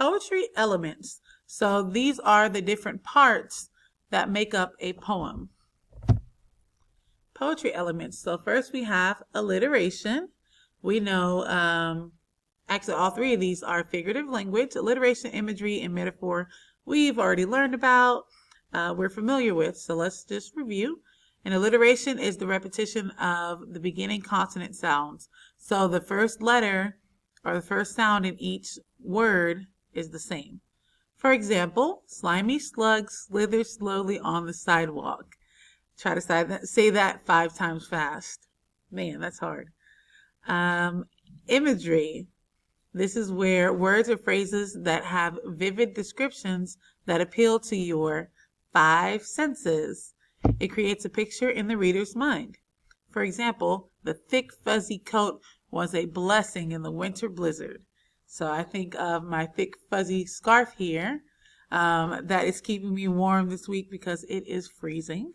poetry elements. So these are the different parts that make up a poem. Poetry elements. So first we have alliteration. We know, actually all three of these are figurative language. Alliteration, imagery, and metaphor we've already learned about, we're familiar with. So let's just review. An alliteration is the repetition of the beginning consonant sounds. So the first letter or the first sound in each word is the same. For example, slimy slug slithers slowly on the sidewalk. Try to say that 5 times fast. Man, that's hard. Imagery. This is where words or phrases that have vivid descriptions that appeal to your 5 senses. It creates a picture in the reader's mind. For example, the thick fuzzy coat was a blessing in the winter blizzard. So I think of my thick fuzzy scarf here that is keeping me warm this week because it is freezing.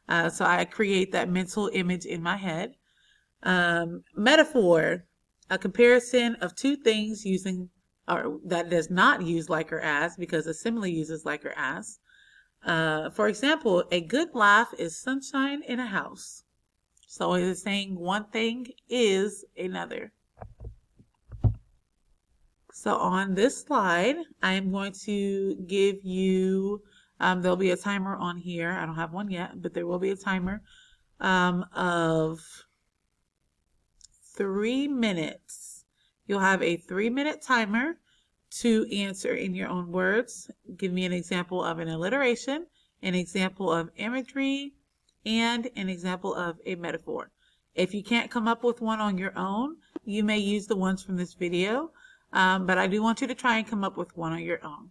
So I create that mental image in my head. Metaphor, a comparison of two things using, or that does not use like or as, because a simile uses like or as. For example, a good laugh is sunshine in a house. So it is saying one thing is another. So on this slide, I am going to give you, there'll be a timer on here. I don't have one yet, but there will be a timer of 3 minutes. You'll have a 3-minute timer to answer in your own words. Give me an example of an alliteration, an example of imagery, and an example of a metaphor. If you can't come up with one on your own, you may use the ones from this video, but I do want you to try and come up with one on your own.